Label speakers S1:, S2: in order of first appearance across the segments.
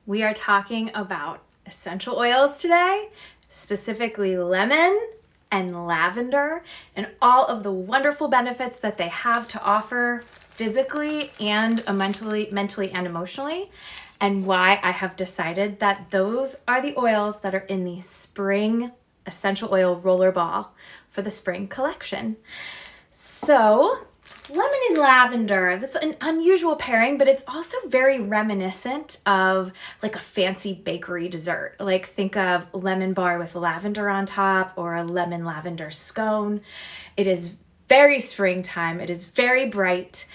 S1: We are talking about essential oils today, specifically lemon and lavender, and all of the wonderful benefits that they have to offer physically and mentally and emotionally, and why I have decided that those are the oils that are in the spring essential oil rollerball for the spring collection. So, lemon and lavender, that's an unusual pairing, but it's also very reminiscent of like a fancy bakery dessert. Like think of lemon bar with lavender on top or a lemon lavender scone. It is very springtime. It is very bright.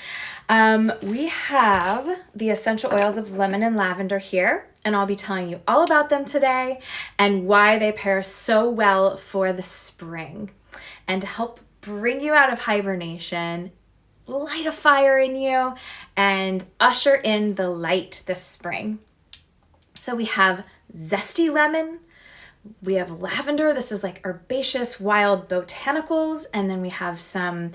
S1: We have the essential oils of lemon and lavender here, and I'll be telling you all about them today and why they pair so well for the spring and to help bring you out of hibernation, light a fire in you, and usher in the light this spring. So we have zesty lemon, we have lavender, this is like herbaceous wild botanicals, and then we have some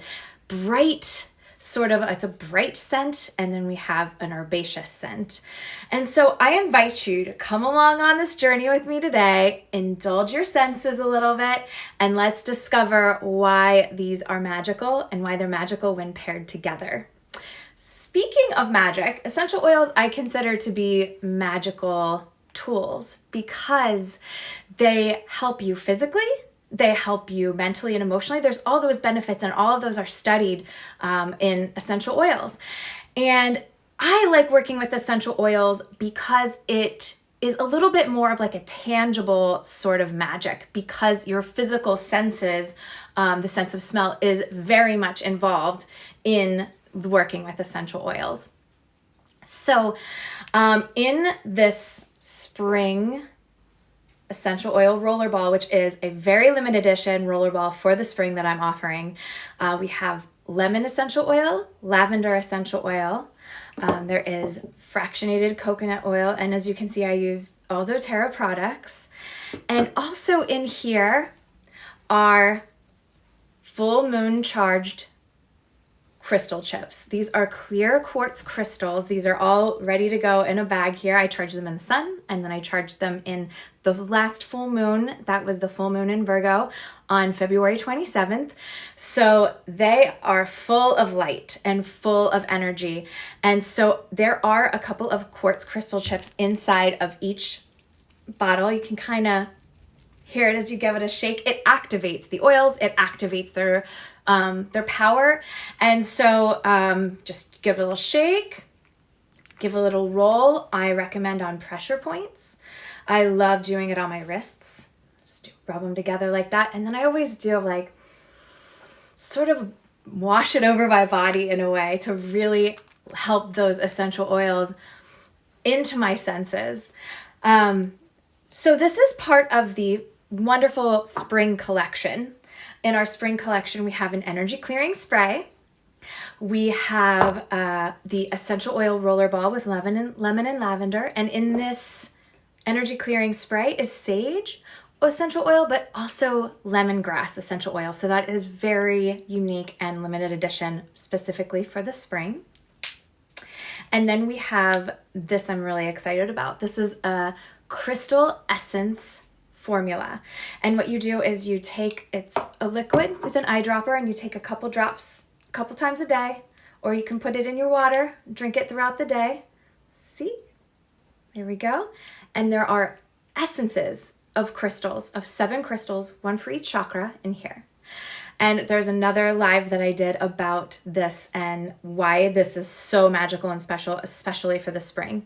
S1: bright it's a bright scent, and then we have an herbaceous scent. And so I invite you to come along on this journey with me today, indulge your senses a little bit, and let's discover why these are magical and why they're magical when paired together. Speaking of magic, essential oils I consider to be magical tools because they help you physically, they help you mentally and emotionally. There's all those benefits, and all of those are studied in essential oils. And I like working with essential oils because it is a little bit more of like a tangible sort of magic, because your physical senses, the sense of smell, is very much involved in working with essential oils. So in this spring essential oil rollerball, which is a very limited edition rollerball for the spring that I'm offering, we have lemon essential oil, lavender essential oil, there is fractionated coconut oil, and as you can see I use all doTERRA products, and also in here are full moon charged crystal chips. These are clear quartz crystals. These are all ready to go in a bag here. I charge them in the sun, and then I charged them in the last full moon. That was the full moon in Virgo on February 27th. So they are full of light and full of energy. And so there are a couple of quartz crystal chips inside of each bottle. You can kind of hear it as you give it a shake. It activates the oils. It activates their power. And so just give it a little shake, give a little roll. I recommend on pressure points. I love doing it on my wrists. Just rub them together like that. And then I always do like sort of wash it over my body in a way to really help those essential oils into my senses. So this is part of the wonderful spring collection. In our spring collection, we have an energy clearing spray. We have the essential oil rollerball with lemon and lavender. And in this energy clearing spray is sage essential oil, but also lemongrass essential oil. So that is very unique and limited edition specifically for the spring. And then we have this I'm really excited about. This is a crystal essence formula. And what you do is you take, it's a liquid with an eyedropper, and you take a couple drops a couple times a day, or you can put it in your water, drink it throughout the day. See? There we go. And there are essences of crystals, of 7 crystals, 1 for each chakra in here. And there's another live that I did about this and why this is so magical and special, especially for the spring.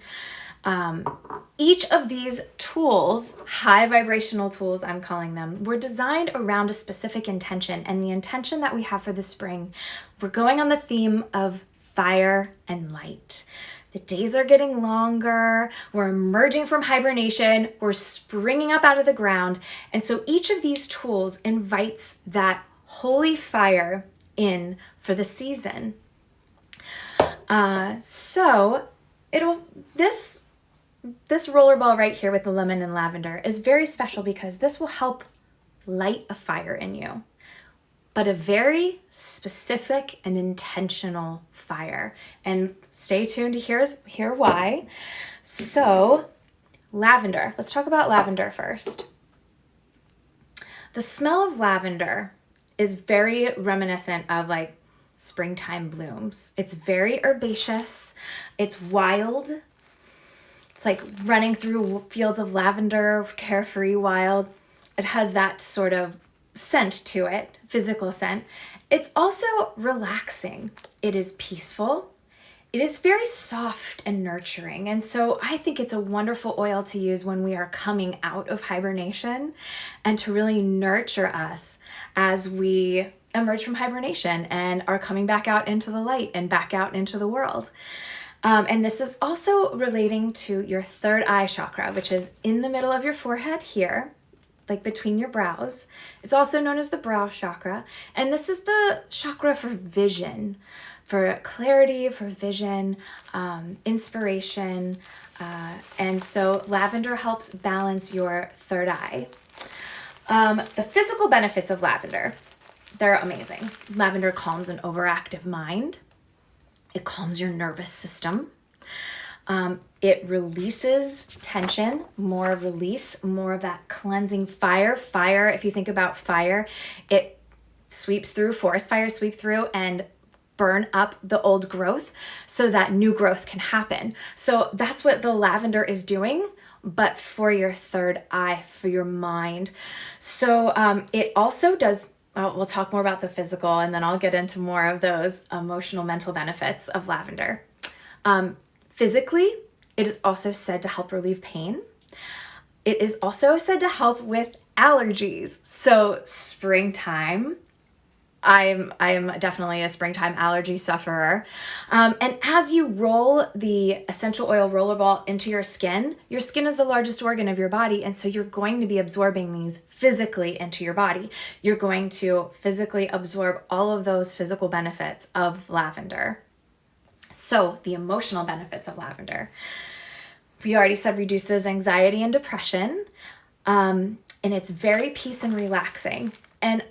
S1: Each of these tools, high vibrational tools, I'm calling them, were designed around a specific intention. And the intention that we have for the spring, we're going on the theme of fire and light. The days are getting longer. We're emerging from hibernation. We're springing up out of the ground. And so each of these tools invites that holy fire in for the season. This rollerball right here with the lemon and lavender is very special because this will help light a fire in you, but a very specific and intentional fire. And stay tuned to hear why. So Lavender. Let's talk about lavender first. The smell of lavender is very reminiscent of like springtime blooms. It's very herbaceous. It's wild. It's like running through fields of lavender, carefree, wild. It has that sort of scent to it, physical scent. It's also relaxing. It is peaceful. It is very soft and nurturing. And so I think it's a wonderful oil to use when we are coming out of hibernation and to really nurture us as we emerge from hibernation and are coming back out into the light and back out into the world. And this is also relating to your third eye chakra, which is in the middle of your forehead here, like between your brows. It's also known as the brow chakra. And this is the chakra for vision, for clarity, for vision, inspiration. And so lavender helps balance your third eye. The physical benefits of lavender, they're amazing. Lavender calms an overactive mind. It calms your nervous system. It releases tension, more release, more of that cleansing fire. Fire, if you think about fire, it sweeps through, forest fires sweep through and burn up the old growth so that new growth can happen. So that's what the lavender is doing, but for your third eye, for your mind. So it also does, we'll talk more about the physical and then I'll get into more of those emotional, mental benefits of lavender. Physically, it is also said to help relieve pain. It is also said to help with allergies. So springtime, I'm definitely a springtime allergy sufferer. And as you roll the essential oil rollerball into your skin is the largest organ of your body. And so you're going to be absorbing these physically into your body. You're going to physically absorb all of those physical benefits of lavender. So the emotional benefits of lavender. We already said reduces anxiety and depression. And it's very peace and relaxing. And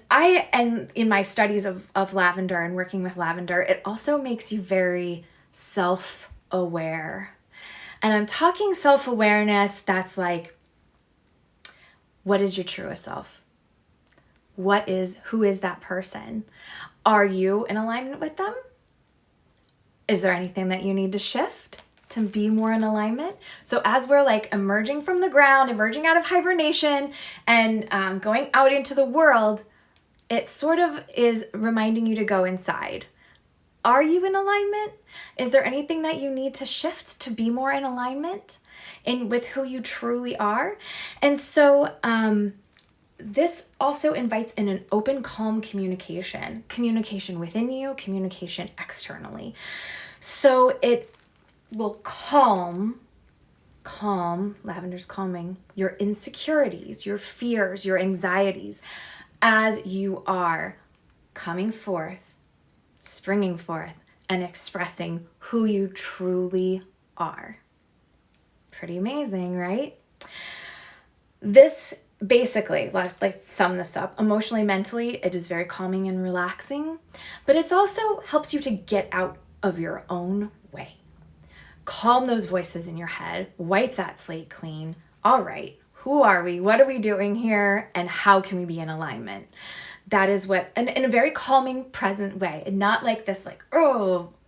S1: in my studies of lavender and working with lavender, it also makes you very self-aware. And I'm talking self-awareness that's like, what is your truest self? Who is that person? Are you in alignment with them? Is there anything that you need to shift to be more in alignment? So as we're like emerging from the ground, emerging out of hibernation and going out into the world, it sort of is reminding you to go inside. Are you in alignment? Is there anything that you need to shift to be more in alignment with who you truly are? And so this also invites in an open, calm communication within you, communication externally. So it will calm, lavender's calming, your insecurities, your fears, your anxieties, as you are coming forth, springing forth, and expressing who you truly are. Pretty amazing, right? This basically, let's sum this up. Emotionally, mentally, it is very calming and relaxing, but it also helps you to get out of your own way. Calm those voices in your head, wipe that slate clean. All right, who are we? What are we doing here? And how can we be in alignment? That is what, and in a very calming, present way, and not like this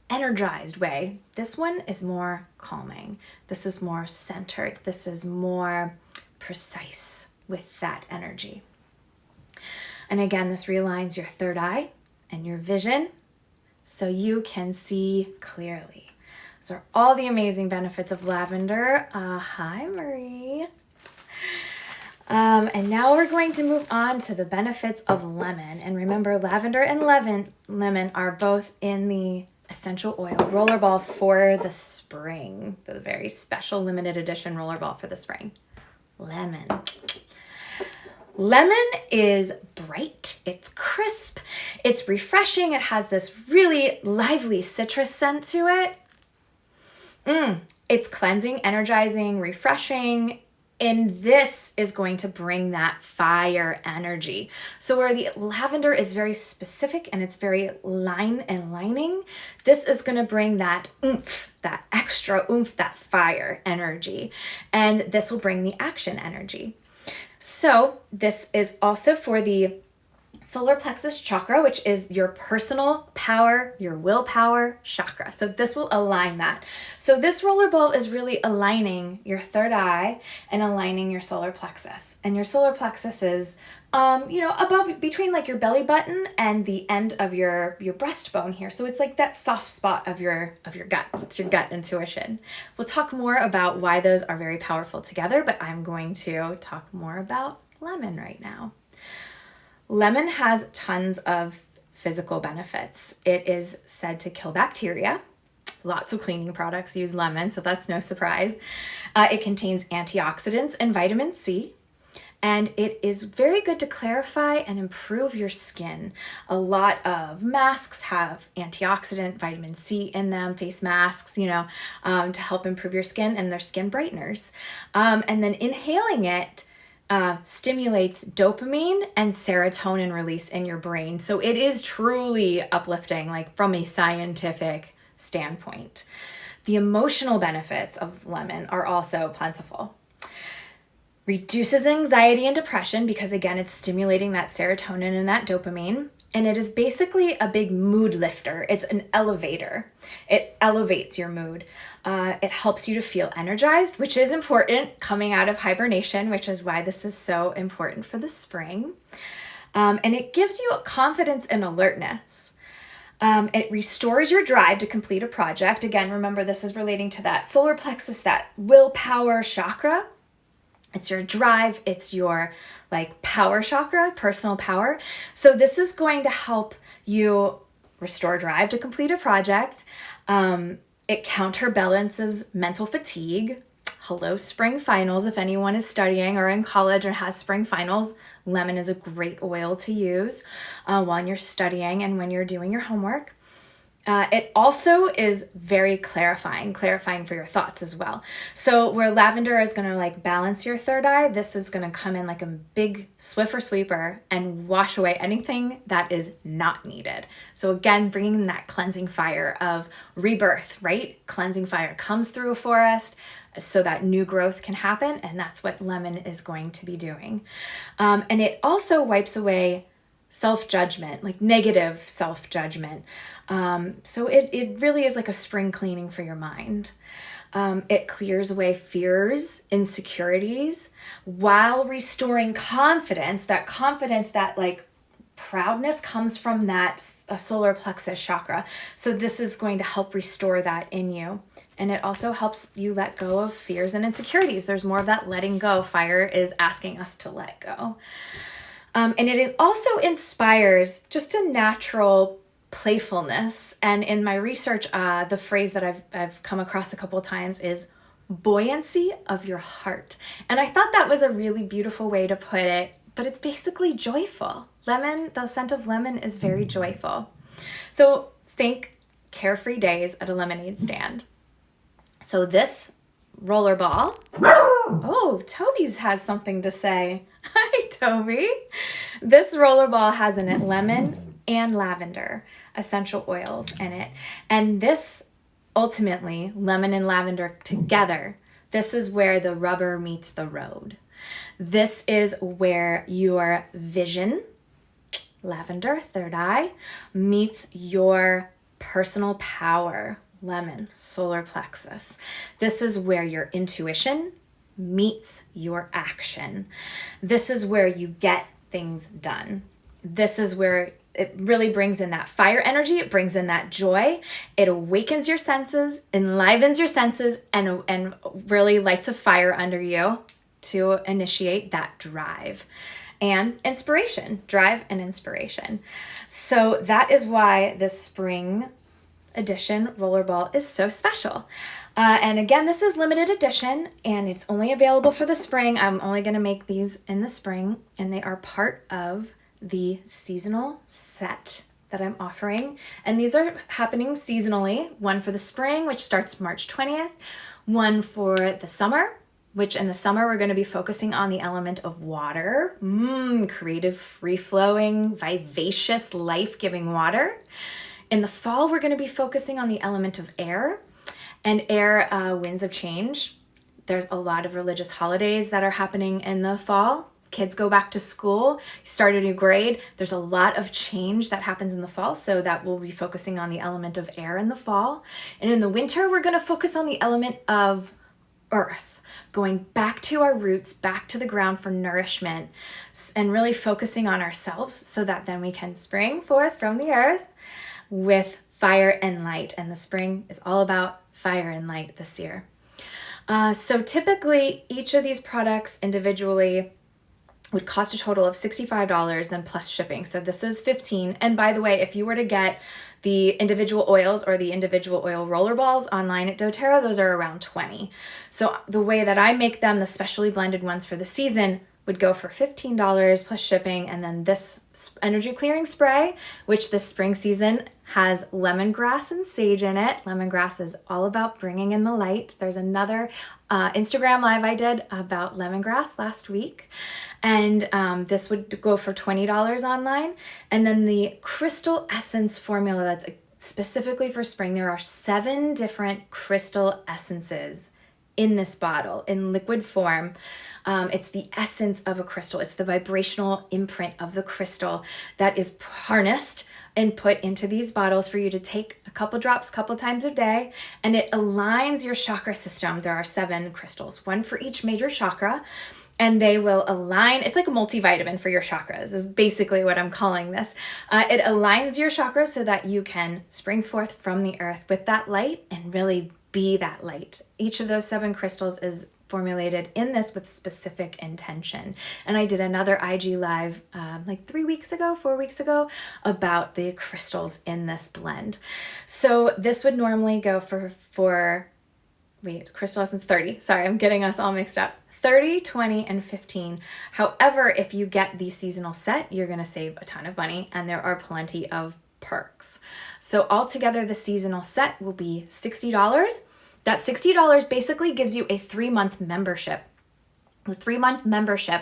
S1: energized way. This one is more calming. This is more centered. This is more precise with that energy. And again, this realigns your third eye and your vision so you can see clearly. Those are all the amazing benefits of lavender. Hi, Marie. And now we're going to move on to the benefits of lemon. And remember, lavender and lemon are both in the essential oil rollerball for the spring, the very special limited edition rollerball for the spring. Lemon is bright, it's crisp, it's refreshing, it has this really lively citrus scent to it. It's cleansing, energizing, refreshing. And this is going to bring that fire energy. So where the lavender is very specific and it's very lining, this is going to bring that oomph, that extra oomph, that fire energy. And this will bring the action energy. So this is also for the solar plexus chakra, which is your personal power, your willpower chakra. So this will align that. So this rollerball is really aligning your third eye and aligning your solar plexus. And your solar plexus is, above, between like your belly button and the end of your breastbone here. So it's like that soft spot of your gut. It's your gut intuition. We'll talk more about why those are very powerful together, but I'm going to talk more about lemon right now. Lemon has tons of physical benefits. It is said to kill bacteria. Lots of cleaning products use lemon, so that's no surprise. It contains antioxidants and vitamin C, and it is very good to clarify and improve your skin. A lot of masks have antioxidant vitamin C in them, face masks, to help improve your skin, and they're skin brighteners. And then inhaling it stimulates dopamine and serotonin release in your brain. So it is truly uplifting, like from a scientific standpoint. The emotional benefits of lemon are also plentiful. Reduces anxiety and depression because, again, it's stimulating that serotonin and that dopamine. And it is basically a big mood lifter. It's an elevator. It elevates your mood. It helps you to feel energized, which is important coming out of hibernation, which is why this is so important for the spring. And it gives you confidence and alertness. It restores your drive to complete a project. Again, remember, this is relating to that solar plexus, that willpower chakra. It's your drive, it's your power chakra, personal power. So this is going to help you restore drive to complete a project. It counterbalances mental fatigue. Hello, spring finals. If anyone is studying or in college or has spring finals, lemon is a great oil to use while you're studying and when you're doing your homework. It also is very clarifying for your thoughts as well. So where lavender is going to balance your third eye, this is going to come in like a big Swiffer sweeper and wash away anything that is not needed. So again, bringing that cleansing fire of rebirth, right? Cleansing fire comes through a forest so that new growth can happen. And that's what lemon is going to be doing. And it also wipes away self-judgment, like negative self-judgment. So it really is like a spring cleaning for your mind. It clears away fears, insecurities, while restoring confidence. That confidence, that proudness comes from that solar plexus chakra. So this is going to help restore that in you. And it also helps you let go of fears and insecurities. There's more of that letting go. Fire is asking us to let go. And it also inspires just a natural playfulness. And in my research, the phrase that I've come across a couple of times is buoyancy of your heart. And I thought that was a really beautiful way to put it, but it's basically joyful. Lemon, the scent of lemon is very joyful. So think carefree days at a lemonade stand. So this rollerball, oh, Toby's has something to say. Hi, Toby. This rollerball has in it lemon and lavender essential oils in it. And this, ultimately, lemon and lavender together, this is where the rubber meets the road. This is where your vision, lavender, third eye, meets your personal power, lemon, solar plexus. This is where your intuition meets your action. This is where you get things done. This is where it really brings in that fire energy. It brings in that joy. It awakens your senses, enlivens your senses, and really lights a fire under you to initiate that drive and inspiration, drive and inspiration. So that is why this spring edition rollerball is so special. And again, this is limited edition and it's only available for the spring. I'm only going to make these in the spring, and they are part of the seasonal set that I'm offering. And these are happening seasonally. One for the spring, which starts March 20th, one for the summer, which in the summer we're going to be focusing on the element of water. Creative, free-flowing, vivacious, life-giving water. In the fall, we're going to be focusing on the element of air, and air, winds of change. There's a lot of religious holidays that are happening in the fall. Kids go back to school, start a new grade. There's a lot of change that happens in the fall, so that we'll be focusing on the element of air in the fall. And in the winter, we're going to focus on the element of earth, going back to our roots, back to the ground for nourishment, and really focusing on ourselves so that then we can spring forth from the earth with fire and light. And the spring is all about fire and light this year. So typically each of these products individually would cost a total of $65, then plus shipping. So this is $15. And by the way, if you were to get the individual oils or the individual oil roller balls online at doTERRA, those are around $20. So the way that I make them, the specially blended ones for the season, would go for $15 plus shipping. And then this energy clearing spray, which this spring season has lemongrass and sage in it. Lemongrass is all about bringing in the light. There's another Instagram live I did about lemongrass last week. And this would go for $20 online. And then the crystal essence formula that's specifically for spring, there are 7 different crystal essences in this bottle in liquid form. It's the essence of a crystal. It's the vibrational imprint of the crystal that is harnessed and put into these bottles for you to take a couple drops, couple times a day, and it aligns your chakra system. There are 7 crystals, one for each major chakra, and they will align. It's like a multivitamin for your chakras is basically what I'm calling this. It aligns your chakras so that you can spring forth from the earth with that light and really be that light. Each of those 7 crystals is formulated in this with specific intention. And I did another IG live like 4 weeks ago about the crystals in this blend. So this would normally go for crystal essence 30. Sorry, I'm getting us all mixed up. 30, 20, and 15. However, if you get the seasonal set, you're going to save a ton of money, and there are plenty of perks. So altogether, the seasonal set will be $60. That $60 basically gives you a 3-month membership. The 3-month membership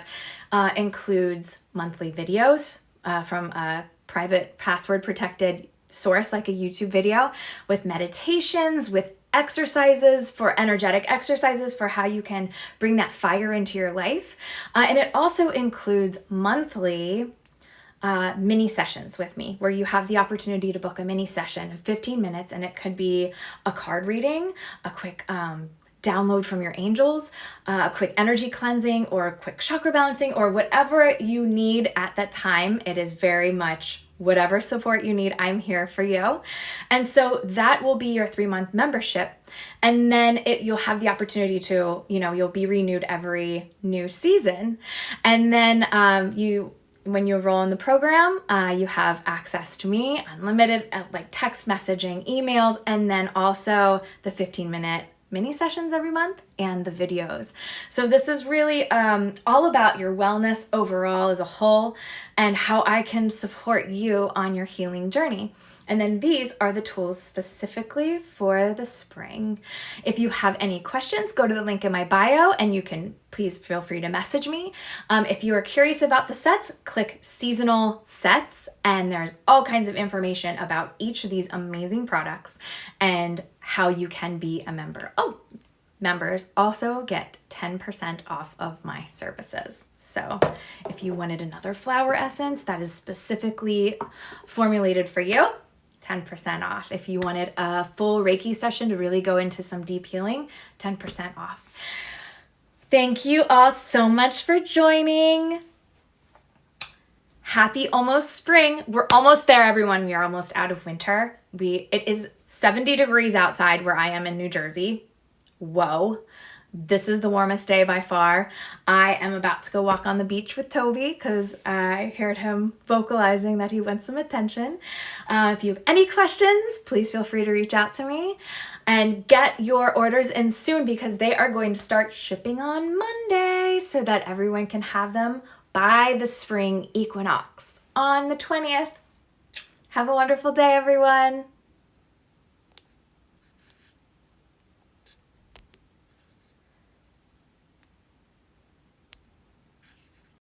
S1: includes monthly videos from a private password protected source like a YouTube video, with meditations, with exercises, for energetic exercises for how you can bring that fire into your life. And it also includes monthly mini sessions with me, where you have the opportunity to book a mini session of 15 minutes, and it could be a card reading, a quick download from your angels, a quick energy cleansing, or a quick chakra balancing, or whatever you need at that time. It is very much whatever support you need, I'm here for you. And so that will be your 3-month membership. And then you'll have the opportunity to, you'll be renewed every new season. And then when you enroll in the program, you have access to me, unlimited like text messaging, emails, and then also the 15-minute mini sessions every month and the videos. So this is really all about your wellness overall as a whole and how I can support you on your healing journey. And then these are the tools specifically for the spring. If you have any questions, go to the link in my bio and you can please feel free to message me. If you are curious about the sets, click seasonal sets, and there's all kinds of information about each of these amazing products and how you can be a member. Oh, members also get 10% off of my services. So if you wanted another flower essence that is specifically formulated for you, 10% off. If you wanted a full Reiki session to really go into some deep healing, 10% off. Thank you all so much for joining. Happy almost spring. We're almost there, everyone. We are almost out of winter. It is 70 degrees outside where I am in New Jersey. Whoa. This is the warmest day by far. I am about to go walk on the beach with Toby because I heard him vocalizing that he wants some attention. If you have any questions, please feel free to reach out to me and get your orders in soon because they are going to start shipping on Monday so that everyone can have them by the spring equinox on the 20th. Have a wonderful day, everyone.